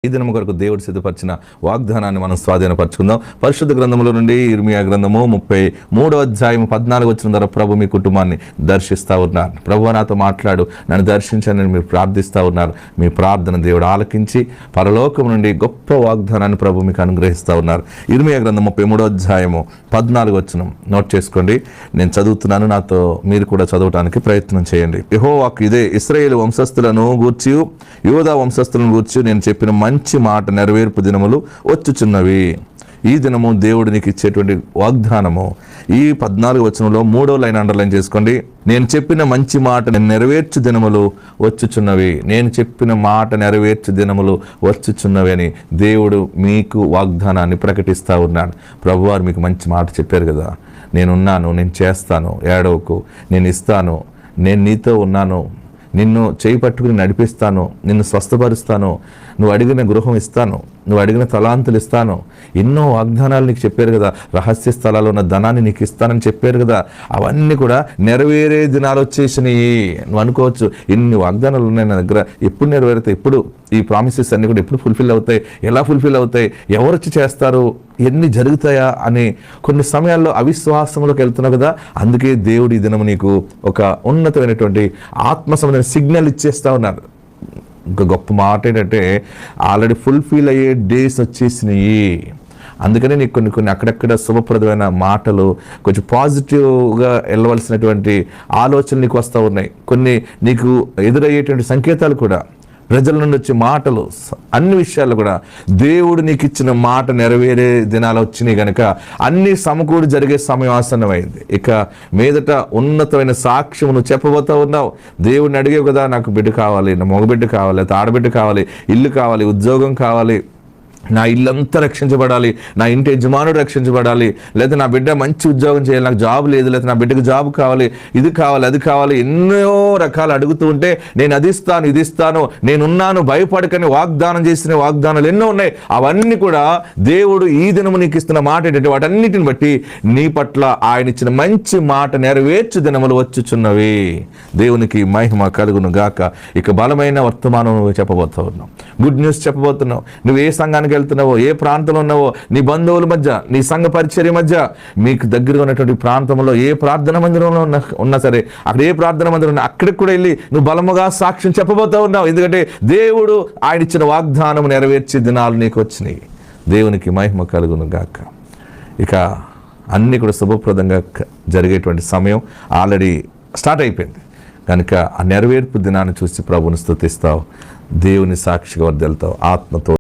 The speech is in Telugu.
ఈ దినం కొరకు దేవుడు సిద్ధపరిచిన వాగ్దానాన్ని మనం స్వాధీనపరచుకుందాం. పరిశుద్ధ గ్రంథంలో నుండి ఇర్మియా గ్రంథము 33వ అధ్యాయం 14 వచనం ద్వారా ప్రభు మీ కుటుంబాన్ని దర్శిస్తూ ఉన్నారు. ప్రభు నాతో మాట్లాడు, నన్ను దర్శించని మీరు ప్రార్థిస్తూ ఉన్నారు. మీ ప్రార్థన దేవుడు ఆలకించి పరలోకం నుండి గొప్ప వాగ్దానాన్ని ప్రభు మీకు అనుగ్రహిస్తూ ఉన్నారు. ఇర్మియా గ్రంథం 33వ అధ్యాయము 14 వచనం నోట్ చేసుకోండి. నేను చదువుతున్నాను, నాతో మీరు కూడా చదవడానికి ప్రయత్నం చేయండి. యెహోవాకు ఇదే, ఇశ్రాయేలు వంశస్థులను గూర్చి యూదా వంశస్థులను గూర్చి నేను చెప్పిన మంచి మాట నెరవేర్పు దినములు వచ్చుచున్నవి. ఈ దినము దేవుడు నీకు ఇచ్చేటువంటి వాగ్దానము. ఈ 14 వచనంలో 3వ లైన్ అండర్లైన్ చేసుకోండి. నేను చెప్పిన మంచి మాట నెరవేర్చు దినములు వచ్చుచున్నవి. నేను చెప్పిన మాట నెరవేర్చు దినములు వచ్చుచున్నవి అని దేవుడు మీకు వాగ్దానాన్ని ప్రకటిస్తూ ఉన్నాడు. ప్రభువారు మీకు మంచి మాట చెప్పారు కదా, నేనున్నాను, నేను చేస్తాను, ఏడవకు, నేను ఇస్తాను, నేను నీతో ఉన్నాను, నిన్ను చేయి పట్టుకుని నడిపిస్తాను, నిన్ను స్వస్థపరుస్తాను, నువ్వు అడిగిన గృహం ఇస్తాను, నువ్వు అడిగిన తలాంతులు ఇస్తాను, ఎన్నో వాగ్దానాలు నీకు చెప్పారు కదా, రహస్య స్థలాల్లో ఉన్న ధనాన్ని నీకు ఇస్తానని చెప్పారు కదా, అవన్నీ కూడా నెరవేరే దినాలు వచ్చేసినాయి. నువ్వు అనుకోవచ్చు, ఇన్ని వాగ్దానాలు ఉన్నాయి నా దగ్గర, ఎప్పుడు నెరవేరుతాయి, ఎప్పుడు ఈ ప్రామిసెస్ అన్ని కూడా ఎప్పుడు ఫుల్ఫిల్ అవుతాయి, ఎలా ఫుల్ఫిల్ అవుతాయి, ఎవరు వచ్చి చేస్తారు, ఎన్ని జరుగుతాయా అని కొన్ని సమయాల్లో అవిశ్వాసంలోకి వెళ్తున్నావు కదా. అందుకే దేవుడు ఈ దినము నీకు ఒక ఉన్నతమైనటువంటి ఆత్మ సంబంధమైన సిగ్నల్ ఇచ్చేస్తా ఉన్నారు. ఇంకా గొప్ప మాట ఏంటంటే, ఆల్రెడీ ఫుల్ఫిల్ అయ్యే డేస్ వచ్చేసినాయి. అందుకనే నీకు కొన్ని అక్కడక్కడ శుభప్రదమైన మాటలు, కొంచెం పాజిటివ్గా వెళ్ళవలసినటువంటి ఆలోచనలు నీకు వస్తూ ఉన్నాయి. కొన్ని నీకు ఎదురయ్యేటువంటి సంకేతాలు కూడా, ప్రజల నుండి వచ్చే మాటలు, అన్ని విషయాలు కూడా దేవుడు నీకు ఇచ్చిన మాట నెరవేరే దినాలు వచ్చినాయి కనుక అన్ని సమకూడి జరిగే సమయం ఆసన్నమైంది. ఇక మీదట ఉన్నతమైన సాక్ష్యం నువ్వు చెప్పబోతా ఉన్నావు. దేవుడిని అడిగేవు కదా, నాకు బిడ్డ కావాలి, నా మగబిడ్డ కావాలి, లేకపోతే ఆడబిడ్డ కావాలి, ఇల్లు కావాలి, ఉద్యోగం కావాలి, నా ఇల్లంతా రక్షించబడాలి, నా ఇంటి యజమానుడు రక్షించబడాలి, లేదా నా బిడ్డ మంచి ఉద్యోగం చేయాలి, నాకు జాబ్ లేదు, లేదా నా బిడ్డకు జాబ్ కావాలి, ఇది కావాలి, అది కావాలి, ఎన్నో రకాలు అడుగుతూ ఉంటే నేను అది ఇస్తాను, ఇది ఇస్తాను, నేనున్నాను, భయపడకని వాగ్దానం చేసిన వాగ్దానాలు ఎన్నో ఉన్నాయి. అవన్నీ కూడా దేవుడు ఈ దినము నీకు ఇస్తున్న మాట ఏంటంటే, వాటన్నిటిని బట్టి నీ పట్ల ఆయన ఇచ్చిన మంచి మాట నెరవేర్చు దినములు వచ్చుచున్నవి. దేవునికి మహిమ కలుగును గాక. ఇక బలమైన వర్తమానం నువ్వు చెప్పబోతా ఉన్నావు, గుడ్ న్యూస్ చెప్పబోతున్నావు. నువ్వు ఏ సంఘానికి వెళ్తున్నావో, ఏ ప్రాంతంలో ఉన్నావో, నీ బంధువుల మధ్య, నీ సంఘ పరిచర్య మధ్య, మీకు దగ్గరగా ఉన్నటువంటి ప్రాంతంలో ఏ ప్రార్థన మందిరంలో ఉన్నా సరే, అక్కడ ఏ ప్రార్థన మందిరం ఉన్నా అక్కడికి కూడా వెళ్ళి నువ్వు బలముగా సాక్ష్యం చెప్పబోతా ఉన్నావు. ఎందుకంటే దేవుడు ఆయన ఇచ్చిన వాగ్దానం నెరవేర్చే దినాలు నీకు వచ్చినాయి. దేవునికి మహిమ కలుగును గాక. ఇక అన్నీ కూడా శుభప్రదంగా జరిగేటువంటి సమయం ఆల్రెడీ స్టార్ట్ అయిపోయింది కనుక ఆ నెరవేర్పు దినాన్ని చూసి ప్రభువుని స్తుతిస్తావు, దేవుని సాక్షిగా వర్ధిల్లుతావు, ఆత్మతో